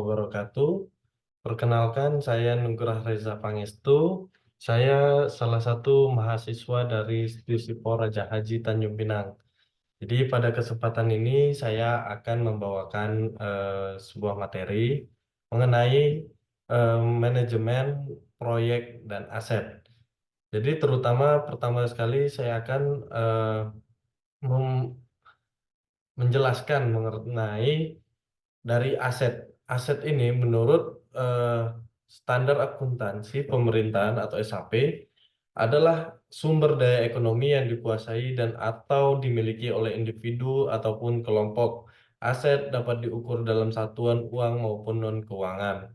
wabarakatuh. Perkenalkan, saya Nugrah Reza Pangestu. Saya salah satu mahasiswa dari Institusi Raja Haji Tanjung Pinang. Jadi pada kesempatan ini saya akan membawakan sebuah materi mengenai manajemen proyek dan aset. Jadi terutama pertama sekali saya akan menjelaskan mengenai dari aset. Aset ini menurut standar akuntansi pemerintahan atau SAP adalah sumber daya ekonomi yang dikuasai dan atau dimiliki oleh individu ataupun kelompok. Aset dapat diukur dalam satuan uang maupun non-keuangan.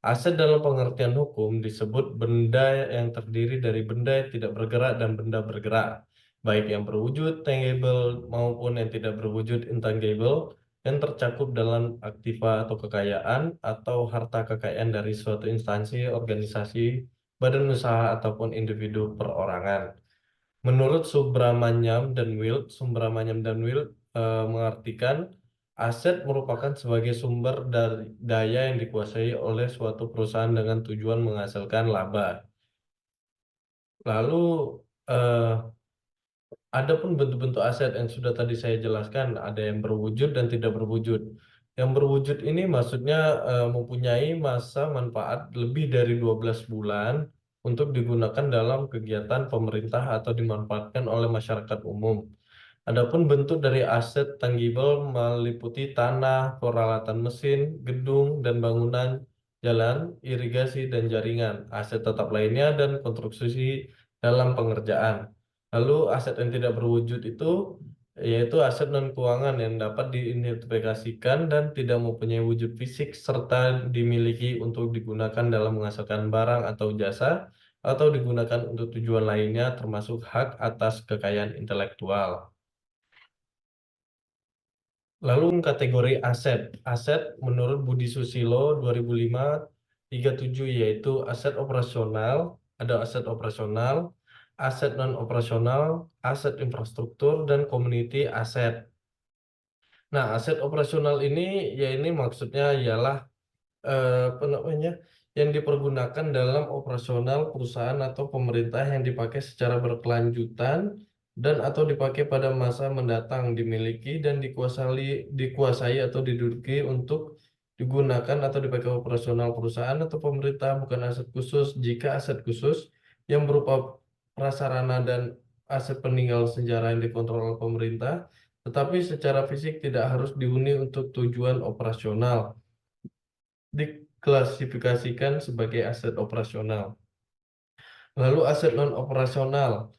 Aset dalam pengertian hukum disebut benda yang terdiri dari benda yang tidak bergerak dan benda bergerak, baik yang berwujud tangible maupun yang tidak berwujud intangible, yang tercakup dalam aktiva atau kekayaan atau harta kekayaan dari suatu instansi, organisasi, badan usaha, ataupun individu perorangan. Menurut Subramanyam dan Wild mengartikan aset merupakan sebagai sumber dari daya yang dikuasai oleh suatu perusahaan dengan tujuan menghasilkan laba. Lalu eh, Adapun bentuk-bentuk aset yang sudah tadi saya jelaskan, ada yang berwujud dan tidak berwujud. Yang berwujud ini maksudnya mempunyai masa manfaat lebih dari 12 bulan untuk digunakan dalam kegiatan pemerintah atau dimanfaatkan oleh masyarakat umum. Adapun bentuk dari aset tangible meliputi tanah, peralatan mesin, gedung dan bangunan, jalan, irigasi dan jaringan, aset tetap lainnya dan konstruksi dalam pengerjaan. Lalu aset yang tidak berwujud itu yaitu aset non keuangan yang dapat diidentifikasikan dan tidak mempunyai wujud fisik serta dimiliki untuk digunakan dalam menghasilkan barang atau jasa atau digunakan untuk tujuan lainnya termasuk hak atas kekayaan intelektual. Lalu kategori aset. Aset menurut Budi Susilo 2005-37 yaitu aset operasional, ada aset operasional, aset non-operasional, aset infrastruktur, dan community aset. Nah, aset operasional ini ya ini maksudnya ialah apa namanya yang dipergunakan dalam operasional perusahaan atau pemerintah yang dipakai secara berkelanjutan dan atau dipakai pada masa mendatang, dimiliki dan dikuasai atau diduduki untuk digunakan atau dipakai operasional perusahaan atau pemerintah, bukan aset khusus. Jika aset khusus yang berupa prasarana dan aset peninggalan sejarah yang dikontrol oleh pemerintah, tetapi secara fisik tidak harus dihuni untuk tujuan operasional, diklasifikasikan sebagai aset operasional. Lalu aset non-operasional,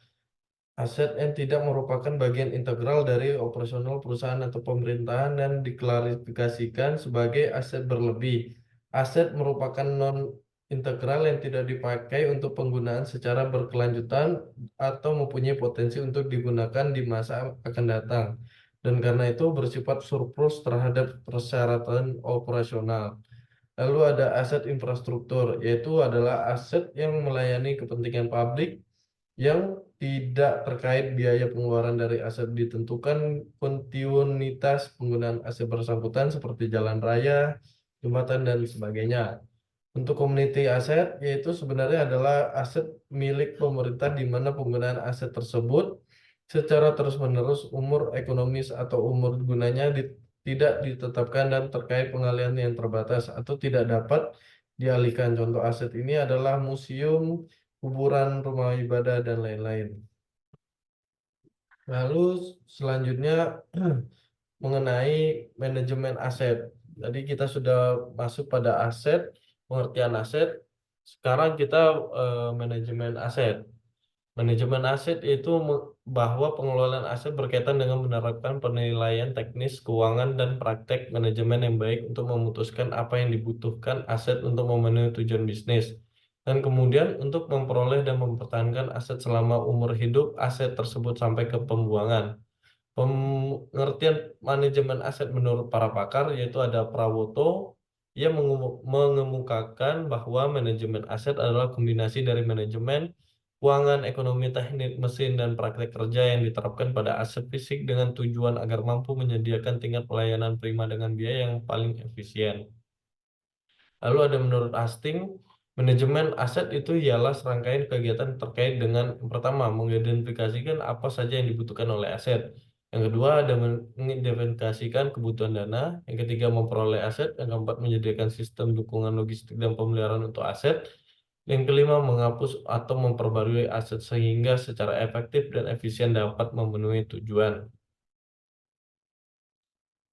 aset yang tidak merupakan bagian integral dari operasional perusahaan atau pemerintahan dan diklarifikasikan sebagai aset berlebih. Aset merupakan non-integral yang tidak dipakai untuk penggunaan secara berkelanjutan atau mempunyai potensi untuk digunakan di masa akan datang. Dan karena itu bersifat surplus terhadap persyaratan operasional. Lalu ada aset infrastruktur, yaitu adalah aset yang melayani kepentingan publik yang tidak terkait biaya pengeluaran dari aset ditentukan kontinuitas penggunaan aset bersangkutan seperti jalan raya, jembatan, dan sebagainya. Untuk community aset, yaitu sebenarnya adalah aset milik pemerintah di mana penggunaan aset tersebut secara terus-menerus umur ekonomis atau umur gunanya tidak ditetapkan dan terkait pengalihan yang terbatas atau tidak dapat dialihkan. Contoh aset ini adalah museum, kuburan, rumah ibadah, dan lain-lain. Lalu selanjutnya mengenai manajemen aset. Tadi kita sudah masuk pada aset, pengertian aset. Sekarang kita manajemen aset. Manajemen aset itu bahwa pengelolaan aset berkaitan dengan menerapkan penilaian teknis keuangan dan praktek manajemen yang baik untuk memutuskan apa yang dibutuhkan aset untuk memenuhi tujuan bisnis. Dan kemudian untuk memperoleh dan mempertahankan aset selama umur hidup aset tersebut sampai ke pembuangan. Pengertian manajemen aset menurut para pakar yaitu ada Prawoto yang mengemukakan bahwa manajemen aset adalah kombinasi dari manajemen keuangan, ekonomi, teknik, mesin, dan praktek kerja yang diterapkan pada aset fisik dengan tujuan agar mampu menyediakan tingkat pelayanan prima dengan biaya yang paling efisien. Lalu ada menurut Hastings, manajemen aset itu ialah serangkaian kegiatan terkait dengan yang pertama, mengidentifikasikan apa saja yang dibutuhkan oleh aset. Yang kedua, ada mengidentifikasikan kebutuhan dana. Yang ketiga, memperoleh aset. Yang keempat, menyediakan sistem dukungan logistik dan pemeliharaan untuk aset. Yang kelima, menghapus atau memperbarui aset sehingga secara efektif dan efisien dapat memenuhi tujuan.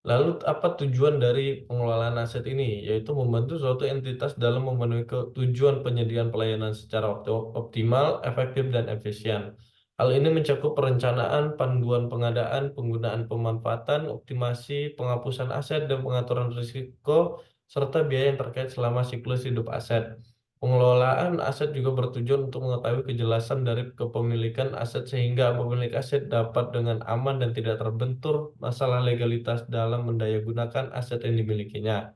Lalu apa tujuan dari pengelolaan aset ini? Yaitu membantu suatu entitas dalam memenuhi tujuan penyediaan pelayanan secara optimal, efektif, dan efisien. Hal ini mencakup perencanaan, panduan pengadaan, penggunaan pemanfaatan, optimasi, penghapusan aset, dan pengaturan risiko, serta biaya yang terkait selama siklus hidup aset. Pengelolaan aset juga bertujuan untuk mengetahui kejelasan dari kepemilikan aset sehingga pemilik aset dapat dengan aman dan tidak terbentur masalah legalitas dalam mendayagunakan aset yang dimilikinya.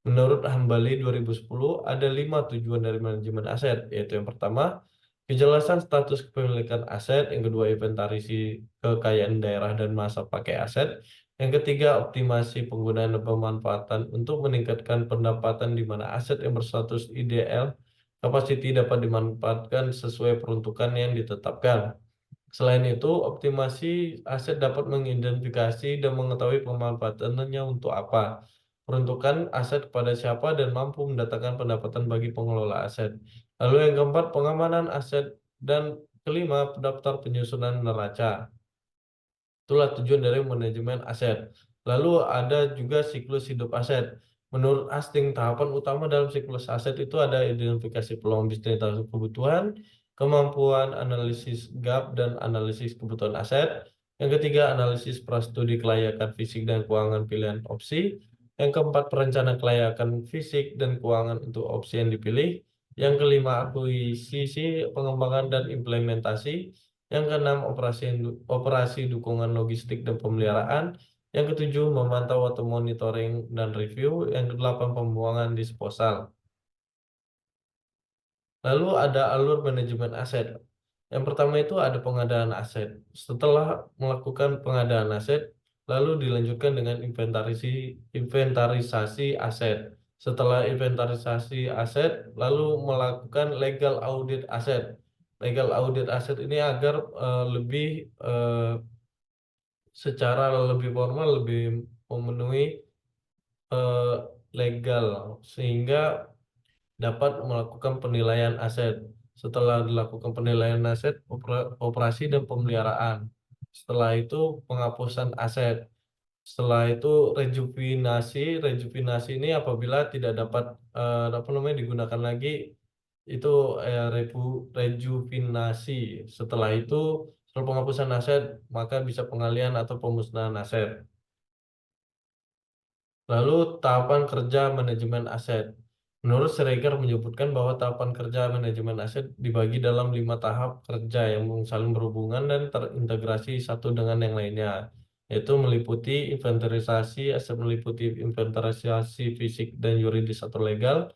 Menurut Hambali 2010, ada 5 tujuan dari manajemen aset, yaitu yang pertama, kejelasan status kepemilikan aset, yang kedua, inventarisi kekayaan daerah dan masa pakai aset, yang ketiga, optimasi penggunaan dan pemanfaatan untuk meningkatkan pendapatan di mana aset yang berstatus IDL capacity dapat dimanfaatkan sesuai peruntukan yang ditetapkan. Selain itu, optimasi aset dapat mengidentifikasi dan mengetahui pemanfaatannya untuk apa, peruntukan aset kepada siapa, dan mampu mendatangkan pendapatan bagi pengelola aset. Lalu yang keempat, pengamanan aset, dan kelima, daftar penyusunan neraca. Itulah tujuan dari manajemen aset. Lalu ada juga siklus hidup aset. Menurut Asting, tahapan utama dalam siklus aset itu ada identifikasi peluang bisnis dan kebutuhan, kemampuan analisis gap dan analisis kebutuhan aset. Yang ketiga, analisis prastudi kelayakan fisik dan keuangan pilihan opsi. Yang keempat, perencanaan kelayakan fisik dan keuangan untuk opsi yang dipilih. Yang kelima, akuisisi, pengembangan dan implementasi. Yang keenam, operasi dukungan logistik dan pemeliharaan. Yang ketujuh, memantau atau monitoring dan review. Yang kedelapan, pembuangan disposal. Lalu ada alur manajemen aset. Yang pertama itu ada pengadaan aset. Setelah melakukan pengadaan aset, lalu dilanjutkan dengan inventarisasi aset. Setelah inventarisasi aset, lalu melakukan legal audit aset. Legal audit aset ini agar lebih secara lebih formal, lebih memenuhi eh, legal sehingga dapat melakukan penilaian aset. Setelah dilakukan penilaian aset, operasi dan pemeliharaan. Setelah itu penghapusan aset. Setelah itu rejuvenasi. Rejuvenasi ini apabila tidak dapat apa namanya digunakan lagi itu rejuvenasi. Setelah itu setelah penghapusan aset maka bisa pengalihan atau pemusnahan aset. Lalu tahapan kerja manajemen aset. Menurut Schreger menyebutkan bahwa tahapan kerja manajemen aset dibagi dalam 5 tahap kerja yang saling berhubungan dan terintegrasi satu dengan yang lainnya, yaitu meliputi inventarisasi aset, meliputi inventarisasi fisik dan yuridis atau legal,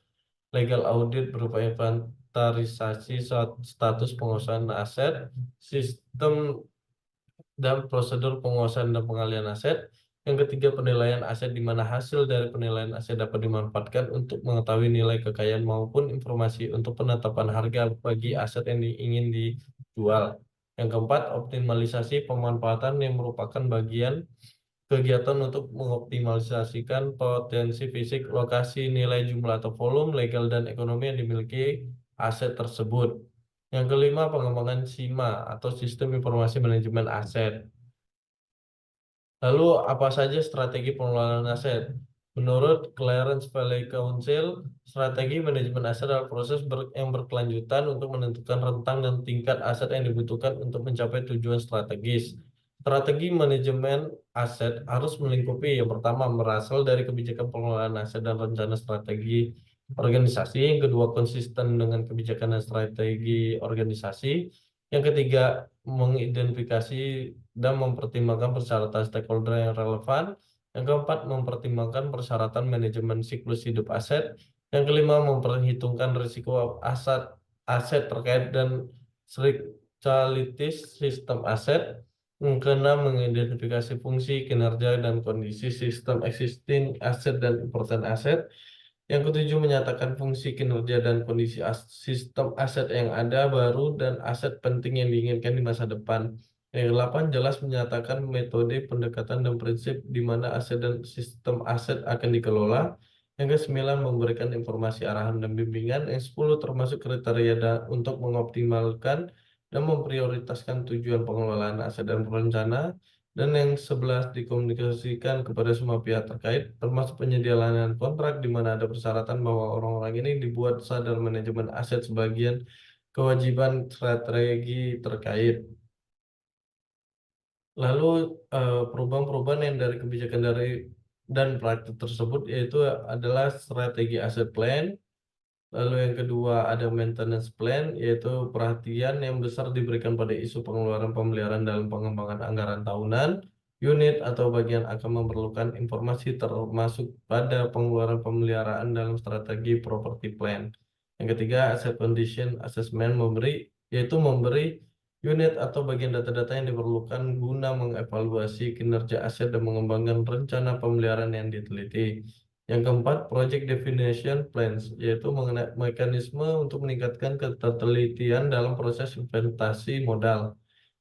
legal audit berupa inventarisasi status penguasaan aset, sistem dan prosedur penguasaan dan pengalihan aset. Yang ketiga, penilaian aset di mana hasil dari penilaian aset dapat dimanfaatkan untuk mengetahui nilai kekayaan maupun informasi untuk penetapan harga bagi aset yang ingin dijual. Yang keempat, optimalisasi pemanfaatan yang merupakan bagian kegiatan untuk mengoptimalisasikan potensi fisik, lokasi, nilai, jumlah atau volume, legal dan ekonomi yang dimiliki aset tersebut. Yang kelima, pengembangan SIMA atau Sistem Informasi Manajemen Aset. Lalu apa saja strategi pengelolaan aset? Menurut Clarence Valley Council, strategi manajemen aset adalah proses yang berkelanjutan untuk menentukan rentang dan tingkat aset yang dibutuhkan untuk mencapai tujuan strategis. Strategi manajemen aset harus melingkupi yang pertama berasal dari kebijakan pengelolaan aset dan rencana strategi organisasi, yang kedua konsisten dengan kebijakan dan strategi organisasi, yang ketiga mengidentifikasi dan mempertimbangkan persyaratan stakeholder yang relevan. Yang keempat, mempertimbangkan persyaratan manajemen siklus hidup aset. Yang kelima, memperhitungkan risiko aset terkait dan cyclicalities sistem aset. Yang keenam, mengidentifikasi fungsi, kinerja, dan kondisi sistem existing aset dan important aset. Yang ketujuh, menyatakan fungsi, kinerja, dan kondisi sistem aset yang ada, baru, dan aset penting yang diinginkan di masa depan. Yang kedelapan, jelas menyatakan metode, pendekatan, dan prinsip di mana aset dan sistem aset akan dikelola. Yang kesembilan, memberikan informasi arahan dan bimbingan. Yang sepuluh, termasuk kriteria untuk mengoptimalkan dan memprioritaskan tujuan pengelolaan aset dan perencana. Dan yang 11, dikomunikasikan kepada semua pihak terkait, termasuk penyedia layanan kontrak, di mana ada persyaratan bahwa orang-orang ini dibuat sadar manajemen aset sebagian kewajiban strategi terkait. Lalu perubahan-perubahan yang dari kebijakan dan praktik tersebut yaitu adalah strategi aset plan. Lalu yang kedua ada maintenance plan, yaitu perhatian yang besar diberikan pada isu pengeluaran pemeliharaan dalam pengembangan anggaran tahunan. Unit atau bagian akan memerlukan informasi termasuk pada pengeluaran pemeliharaan dalam strategi property plan. Yang ketiga, asset condition assessment yaitu memberi unit atau bagian data-data yang diperlukan guna mengevaluasi kinerja aset dan mengembangkan rencana pemeliharaan yang diteliti. Yang keempat, project definition plans, yaitu mengenai mekanisme untuk meningkatkan ketelitian dalam proses investasi modal.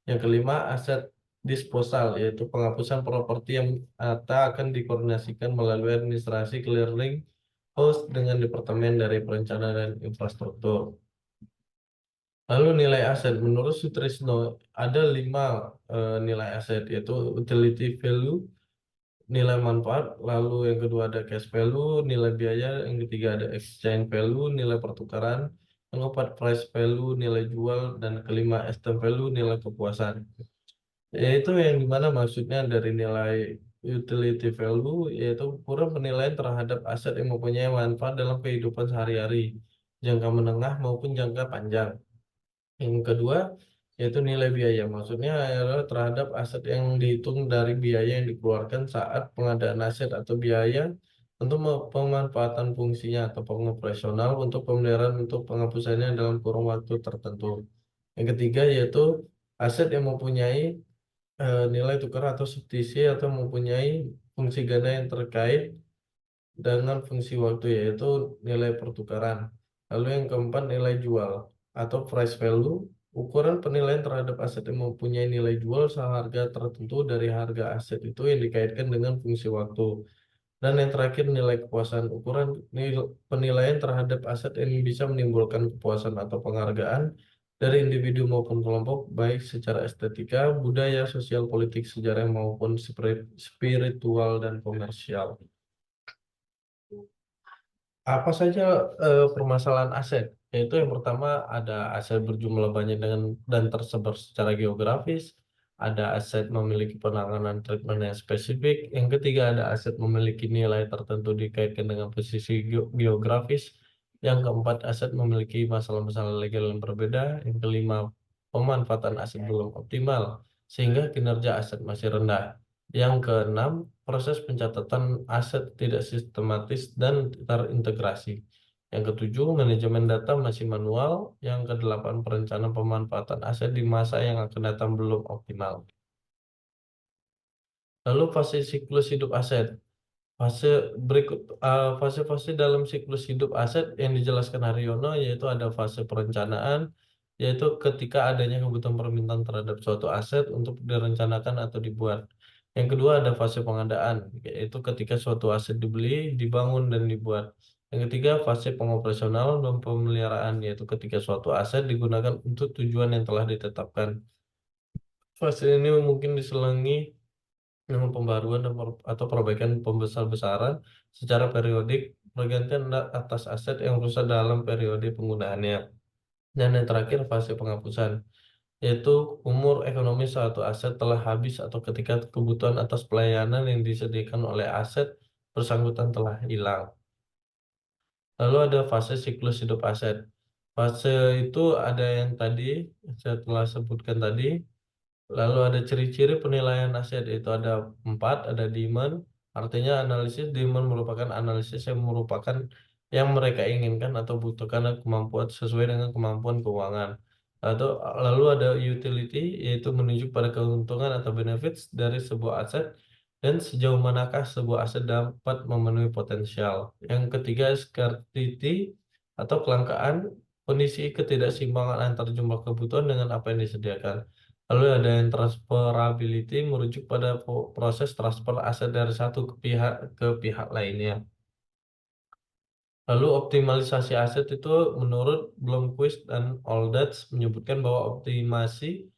Yang kelima, aset disposal, yaitu penghapusan properti yang akan dikoordinasikan melalui administrasi clearing house dengan Departemen dari Perencanaan dan Infrastruktur. Lalu nilai aset, menurut Sutrisno ada 5 nilai aset, yaitu utility value, nilai manfaat, lalu yang kedua ada cash value, nilai biaya, yang ketiga ada exchange value, nilai pertukaran, yang keempat price value, nilai jual, dan kelima estate value, nilai kepuasan. Yaitu yang dimana maksudnya dari nilai utility value, yaitu ukuran penilaian terhadap aset yang mempunyai manfaat dalam kehidupan sehari-hari, jangka menengah maupun jangka panjang. Yang kedua, yaitu nilai biaya. Maksudnya adalah terhadap aset yang dihitung dari biaya yang dikeluarkan saat pengadaan aset atau biaya untuk pemanfaatan fungsinya atau pengoperasional untuk pemeliharaan untuk penghapusannya dalam kurun waktu tertentu. Yang ketiga, yaitu aset yang mempunyai nilai tukar atau substitusi atau mempunyai fungsi ganda yang terkait dengan fungsi waktu, yaitu nilai pertukaran. Lalu yang keempat, nilai jual atau price value, ukuran penilaian terhadap aset yang mempunyai nilai jual seharga tertentu dari harga aset itu yang dikaitkan dengan fungsi waktu. Dan yang terakhir, nilai kepuasan, ukuran penilaian terhadap aset yang bisa menimbulkan kepuasan atau penghargaan dari individu maupun kelompok, baik secara estetika, budaya, sosial, politik, sejarah maupun spiritual dan komersial. Apa saja permasalahan aset? Yaitu yang pertama ada aset berjumlah banyak dan tersebar secara geografis, ada aset memiliki penanganan treatment yang spesifik, yang ketiga ada aset memiliki nilai tertentu dikaitkan dengan posisi geografis, yang keempat aset memiliki masalah-masalah legal yang berbeda, yang kelima pemanfaatan aset belum optimal sehingga kinerja aset masih rendah. Yang keenam, proses pencatatan aset tidak sistematis dan terintegrasi. Yang ketujuh, manajemen data masih manual. Yang kedelapan, perencanaan pemanfaatan aset di masa yang akan datang belum optimal. Lalu fase siklus hidup aset. Fase berikut fase-fase dalam siklus hidup aset yang dijelaskan Haryono yaitu ada fase perencanaan, yaitu ketika adanya kebutuhan permintaan terhadap suatu aset untuk direncanakan atau dibuat. Yang kedua ada fase pengadaan, yaitu ketika suatu aset dibeli, dibangun, dan dibuat. Yang ketiga fase pengoperasional dan pemeliharaan, yaitu ketika suatu aset digunakan untuk tujuan yang telah ditetapkan. Fase ini mungkin diselingi dengan pembaruan atau perbaikan pembesar-besaran secara periodik, pergantian atas aset yang rusak dalam periode penggunaannya. Dan yang terakhir, fase penghapusan, yaitu umur ekonomi suatu aset telah habis atau ketika kebutuhan atas pelayanan yang disediakan oleh aset bersangkutan telah hilang. Lalu ada fase siklus hidup aset. Fase itu ada yang tadi saya telah sebutkan tadi. Lalu ada ciri-ciri penilaian aset, yaitu ada 4, ada demand, artinya analisis demand merupakan analisis yang merupakan yang mereka inginkan atau butuhkan kemampuan sesuai dengan kemampuan keuangan. Lalu ada utility, yaitu menunjuk pada keuntungan atau benefits dari sebuah aset dan sejauh manakah sebuah aset dapat memenuhi potensial. Yang ketiga, scarcity atau kelangkaan, kondisi ketidakseimbangan antara jumlah kebutuhan dengan apa yang disediakan. Lalu ada yang transferability, merujuk pada proses transfer aset dari satu ke pihak lainnya. Lalu optimalisasi aset itu menurut Blomqvist dan Oldatz menyebutkan bahwa optimasi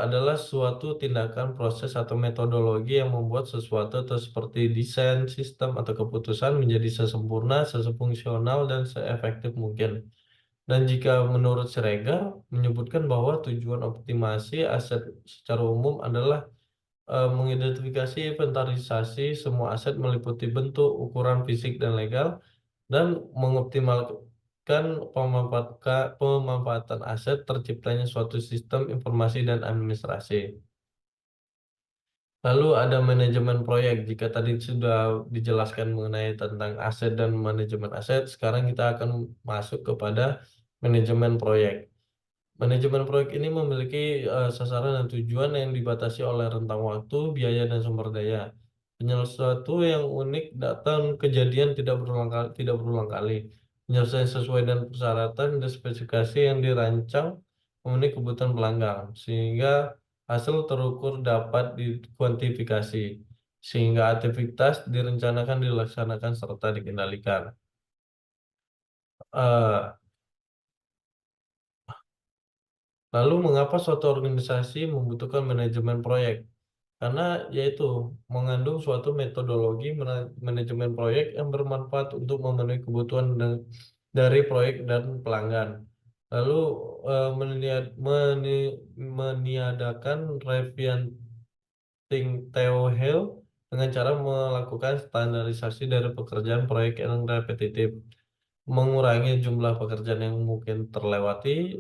adalah suatu tindakan, proses, atau metodologi yang membuat sesuatu atau seperti desain, sistem, atau keputusan menjadi sesempurna, sefungsional, dan seefektif mungkin. Dan jika menurut Schreger menyebutkan bahwa tujuan optimasi aset secara umum adalah mengidentifikasi, inventarisasi semua aset meliputi bentuk, ukuran fisik, dan legal, dan mengoptimalkan pemanfaatan aset, terciptanya suatu sistem informasi dan administrasi. Lalu ada manajemen proyek. Jika tadi sudah dijelaskan mengenai tentang aset dan manajemen aset, sekarang kita akan masuk kepada manajemen proyek. Manajemen proyek ini memiliki sasaran dan tujuan yang dibatasi oleh rentang waktu, biaya, dan sumber daya. Sesuatu yang unik datang kejadian tidak berulang kali. Penyelesaian sesuai dengan persyaratan dan spesifikasi yang dirancang memenuhi kebutuhan pelanggan, sehingga hasil terukur dapat dikuantifikasi, sehingga aktivitas direncanakan, dilaksanakan, serta dikendalikan. Eh, Lalu mengapa suatu organisasi membutuhkan manajemen proyek? Karena yaitu mengandung suatu metodologi manajemen proyek yang bermanfaat untuk memenuhi kebutuhan dari proyek dan pelanggan. Lalu meniadakan Theo Hill dengan cara melakukan standarisasi dari pekerjaan proyek yang repetitif, mengurangi jumlah pekerjaan yang mungkin terlewati,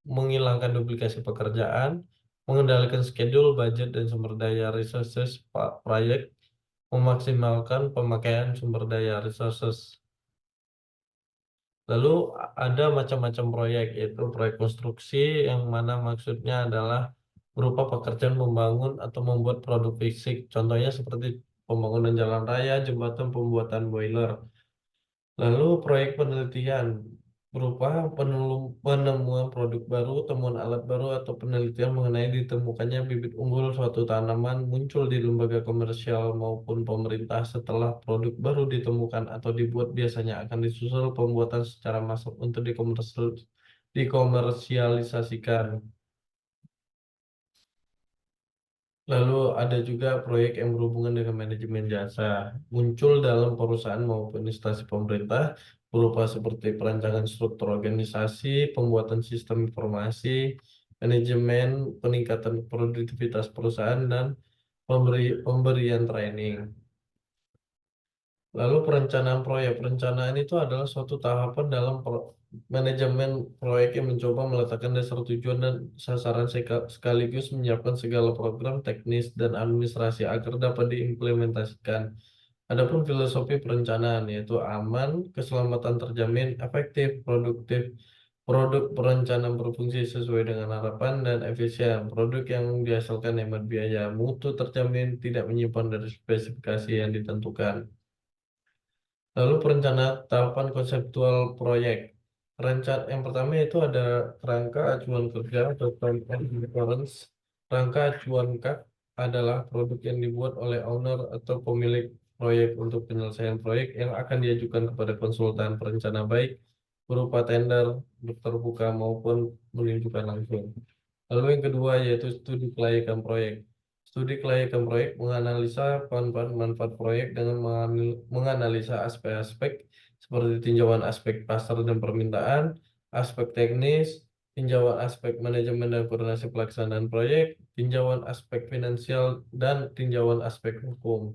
menghilangkan duplikasi pekerjaan, mengendalikan schedule, budget, dan sumber daya resources proyek, memaksimalkan pemakaian sumber daya resources. Lalu ada macam-macam proyek, yaitu proyek konstruksi yang mana maksudnya adalah berupa pekerjaan membangun atau membuat produk fisik. Contohnya seperti pembangunan jalan raya, jembatan, pembuatan boiler. Lalu proyek penelitian berupa penemuan produk baru, temuan alat baru, atau penelitian mengenai ditemukannya bibit unggul suatu tanaman muncul di lembaga komersial maupun pemerintah. Setelah produk baru ditemukan atau dibuat, biasanya akan disusul pembuatan secara massal untuk dikomersialisasikan. Lalu ada juga proyek yang berhubungan dengan manajemen jasa, muncul dalam perusahaan maupun instansi pemerintah, berupa seperti perancangan struktur organisasi, pembuatan sistem informasi, manajemen, peningkatan produktivitas perusahaan, dan pemberian training. Lalu perencanaan proyek. Perencanaan itu adalah suatu tahapan dalam manajemen proyek yang mencoba meletakkan dasar tujuan dan sasaran sekaligus menyiapkan segala program teknis dan administrasi agar dapat diimplementasikan. Adapun filosofi perencanaan yaitu aman, keselamatan terjamin, efektif, produktif. Produk perencanaan berfungsi sesuai dengan harapan dan efisien. Produk yang dihasilkan hemat biaya, mutu terjamin, tidak menyimpan dari spesifikasi yang ditentukan. Lalu perencanaan tahapan konseptual proyek. Yang pertama itu ada kerangka acuan kerja atau term of reference. Rangka acuan KAK adalah produk yang dibuat oleh owner atau pemilik proyek untuk penyelesaian proyek yang akan diajukan kepada konsultan perencana, baik berupa tender, terbuka, maupun menunjukkan langsung. Lalu yang kedua yaitu studi kelayakan proyek. Studi kelayakan proyek menganalisa manfaat proyek dengan menganalisa aspek-aspek seperti tinjauan aspek pasar dan permintaan, aspek teknis, tinjauan aspek manajemen dan koordinasi pelaksanaan proyek, tinjauan aspek finansial, dan tinjauan aspek hukum.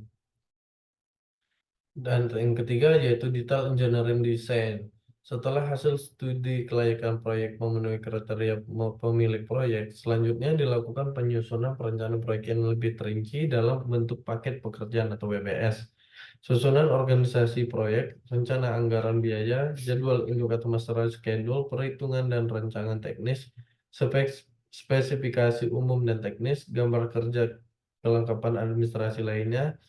Dan yang ketiga yaitu detail engineering design. Setelah hasil studi kelayakan proyek memenuhi kriteria pemilik proyek, selanjutnya dilakukan penyusunan perencanaan proyek yang lebih terinci dalam bentuk paket pekerjaan atau WPS. Susunan organisasi proyek, rencana anggaran biaya, jadwal induk atau master schedule, perhitungan dan rancangan teknis, spesifikasi umum dan teknis, gambar kerja kelengkapan administrasi lainnya.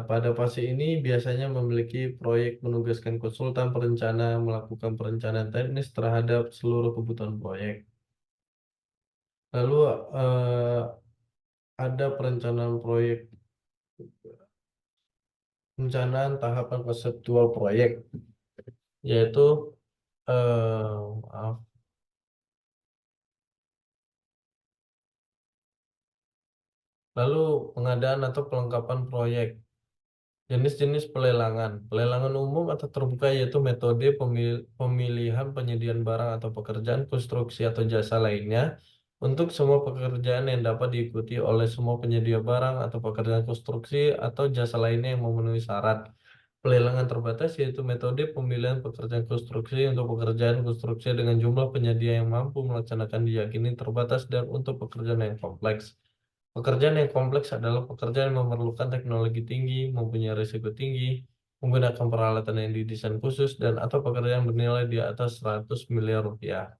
Pada fase ini biasanya memiliki proyek menugaskan konsultan perencana melakukan perencanaan teknis terhadap seluruh kebutuhan proyek. Lalu ada perencanaan proyek, perencanaan tahapan konseptual proyek, yaitu maaf, lalu pengadaan atau pelengkapan proyek. Jenis-jenis pelelangan. Pelelangan umum atau terbuka yaitu metode pemilihan penyediaan barang atau pekerjaan konstruksi atau jasa lainnya untuk semua pekerjaan yang dapat diikuti oleh semua penyedia barang atau pekerjaan konstruksi atau jasa lainnya yang memenuhi syarat. Pelelangan terbatas yaitu metode pemilihan pekerjaan konstruksi untuk pekerjaan konstruksi dengan jumlah penyedia yang mampu melaksanakan diyakini terbatas dan untuk pekerjaan yang kompleks. Pekerjaan yang kompleks adalah pekerjaan yang memerlukan teknologi tinggi, mempunyai risiko tinggi, menggunakan peralatan yang didesain khusus, dan atau pekerjaan bernilai di atas 100 miliar rupiah.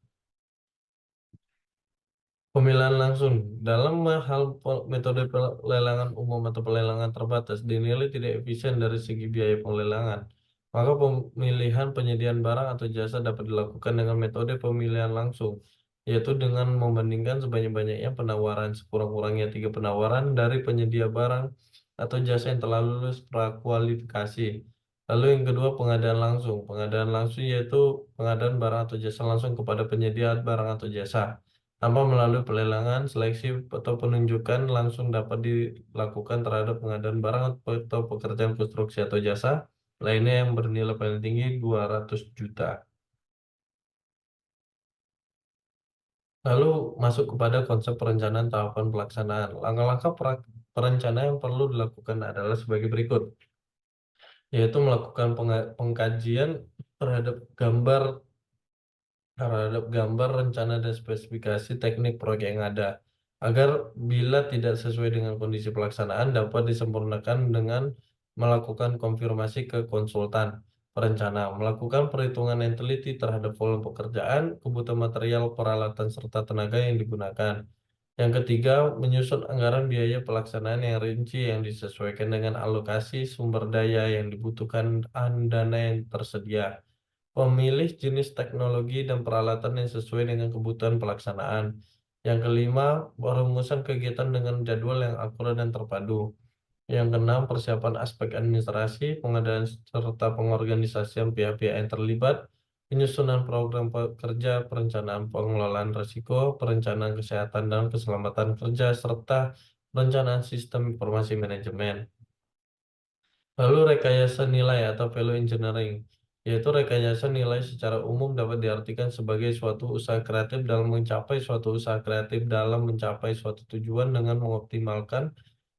Pemilihan langsung. Dalam hal metode pelelangan umum atau pelelangan terbatas dinilai tidak efisien dari segi biaya pelelangan. Maka pemilihan penyediaan barang atau jasa dapat dilakukan dengan metode pemilihan langsung, yaitu dengan membandingkan sebanyak-banyaknya penawaran sekurang-kurangnya 3 penawaran dari penyedia barang atau jasa yang telah lulus prakualifikasi. Lalu yang kedua, pengadaan langsung. Pengadaan langsung yaitu pengadaan barang atau jasa langsung kepada penyedia barang atau jasa tanpa melalui pelelangan, seleksi, atau penunjukan langsung dapat dilakukan terhadap pengadaan barang atau pekerjaan konstruksi atau jasa lainnya yang bernilai paling tinggi 200 juta. Lalu masuk kepada konsep perencanaan tahapan pelaksanaan. Langkah-langkah perencanaan yang perlu dilakukan adalah sebagai berikut, yaitu melakukan pengkajian terhadap gambar rencana dan spesifikasi teknik proyek yang ada, agar bila tidak sesuai dengan kondisi pelaksanaan dapat disempurnakan dengan melakukan konfirmasi ke konsultan perencana, melakukan perhitungan yang teliti terhadap volume pekerjaan, kebutuhan material, peralatan, serta tenaga yang digunakan. Yang ketiga, menyusun anggaran biaya pelaksanaan yang rinci yang disesuaikan dengan alokasi sumber daya yang dibutuhkan dan dana yang tersedia. Memilih jenis teknologi dan peralatan yang sesuai dengan kebutuhan pelaksanaan. Yang kelima, perumusan kegiatan dengan jadwal yang akurat dan terpadu. Yang keenam, persiapan aspek administrasi, pengadaan serta pengorganisasian pihak-pihak yang terlibat, penyusunan program kerja, perencanaan pengelolaan risiko, perencanaan kesehatan dan keselamatan kerja, serta perencanaan sistem informasi manajemen. Lalu rekayasa nilai atau value engineering, yaitu rekayasa nilai secara umum dapat diartikan sebagai suatu usaha kreatif dalam mencapai suatu tujuan dengan mengoptimalkan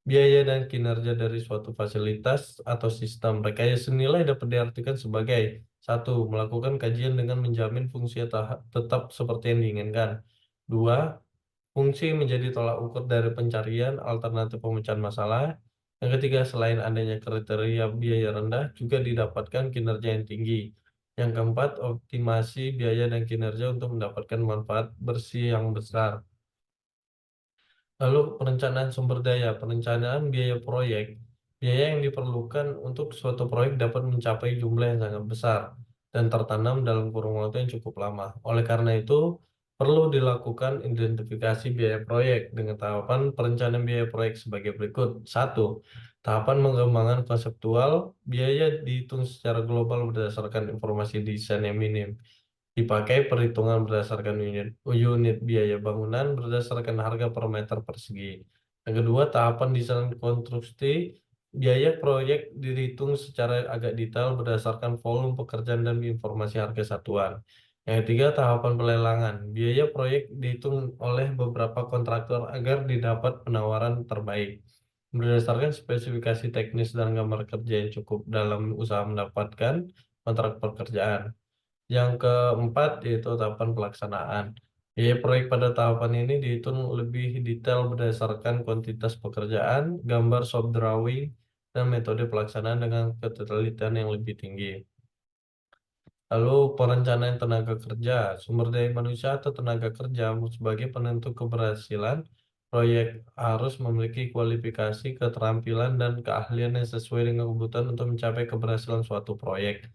biaya dan kinerja dari suatu fasilitas atau sistem. Rekayasa nilai dapat diartikan sebagai satu, melakukan kajian dengan menjamin fungsi tetap seperti yang diinginkan. Dua, fungsi menjadi tolak ukur dari pencarian alternatif pemecahan masalah. Yang ketiga, selain adanya kriteria biaya rendah, juga didapatkan kinerja yang tinggi. Yang keempat, optimasi biaya dan kinerja untuk mendapatkan manfaat bersih yang besar. Lalu perencanaan sumber daya, perencanaan biaya proyek. Biaya yang diperlukan untuk suatu proyek dapat mencapai jumlah yang sangat besar dan tertanam dalam kurun waktu yang cukup lama. Oleh karena itu, perlu dilakukan identifikasi biaya proyek dengan tahapan perencanaan biaya proyek sebagai berikut. Satu, tahapan pengembangan konseptual. Biaya dihitung secara global berdasarkan informasi desain yang minim. Dipakai perhitungan berdasarkan unit biaya bangunan berdasarkan harga per meter persegi. Yang kedua, tahapan desain konstruksi. Biaya proyek dihitung secara agak detail berdasarkan volume pekerjaan dan informasi harga satuan. Yang ketiga, tahapan pelelangan. Biaya proyek dihitung oleh beberapa kontraktor agar didapat penawaran terbaik. Berdasarkan spesifikasi teknis dan gambar kerja yang cukup dalam usaha mendapatkan kontrak pekerjaan. Yang keempat yaitu tahapan pelaksanaan. Biaya proyek pada tahapan ini dihitung lebih detail berdasarkan kuantitas pekerjaan, gambar shop drawing, dan metode pelaksanaan dengan ketelitian yang lebih tinggi. Lalu perencanaan tenaga kerja, sumber daya manusia atau tenaga kerja sebagai penentu keberhasilan Proyek harus memiliki kualifikasi, keterampilan, dan keahlian yang sesuai dengan kebutuhan untuk mencapai keberhasilan suatu proyek.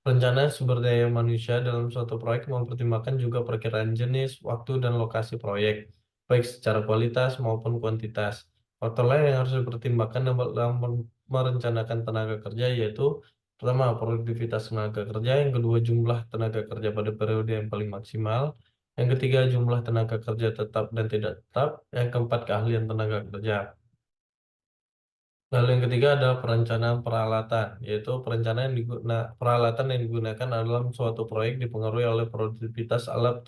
Perencanaan sumber daya manusia dalam suatu proyek mempertimbangkan juga perkiraan jenis, waktu, dan lokasi proyek, baik secara kualitas maupun kuantitas. Faktor lain yang harus dipertimbangkan dalam merencanakan tenaga kerja yaitu pertama, produktivitas tenaga kerja, yang kedua, jumlah tenaga kerja pada periode yang paling maksimal, yang ketiga, jumlah tenaga kerja tetap dan tidak tetap, yang keempat, keahlian tenaga kerja. Lalu yang ketiga adalah perencanaan peralatan, yaitu peralatan yang digunakan dalam suatu proyek dipengaruhi oleh produktivitas alat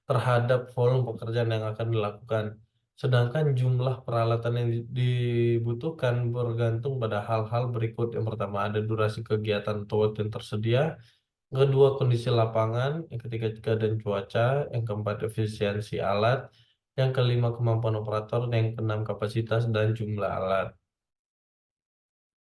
terhadap volume pekerjaan yang akan dilakukan. Sedangkan jumlah peralatan yang dibutuhkan bergantung pada hal-hal berikut. Yang pertama ada durasi kegiatan atau waktu yang tersedia, yang kedua kondisi lapangan, yang ketiga keadaan cuaca, yang keempat efisiensi alat, yang kelima kemampuan operator, dan yang keenam kapasitas dan jumlah alat.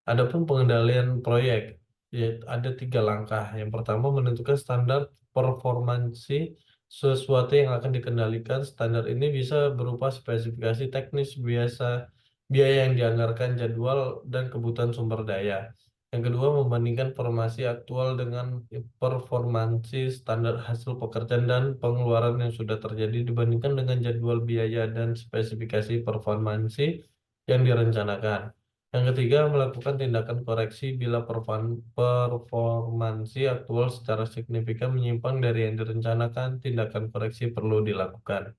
Adapun pengendalian proyek, yaitu ada 3 langkah. Yang pertama, menentukan standar performansi sesuatu yang akan dikendalikan. Standar ini bisa berupa spesifikasi teknis, biaya yang dianggarkan, jadwal, dan kebutuhan sumber daya. Yang kedua, membandingkan formasi aktual dengan performansi standar hasil pekerjaan dan pengeluaran yang sudah terjadi dibandingkan dengan jadwal biaya dan spesifikasi performansi yang direncanakan. Yang ketiga, melakukan tindakan koreksi bila performansi aktual secara signifikan menyimpang dari yang direncanakan, tindakan koreksi perlu dilakukan.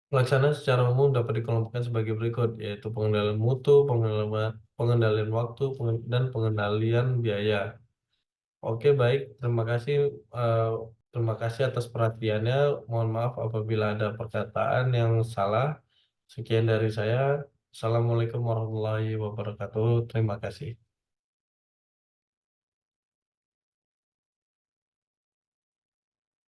Pelaksanaan secara umum dapat dikelompokkan sebagai berikut, yaitu pengendalian mutu, pengendalian waktu, dan pengendalian biaya. Oke, baik. eh, terima kasih atas perhatiannya. Mohon maaf apabila ada perkataan yang salah. Sekian dari saya. Assalamualaikum warahmatullahi wabarakatuh. Terima kasih.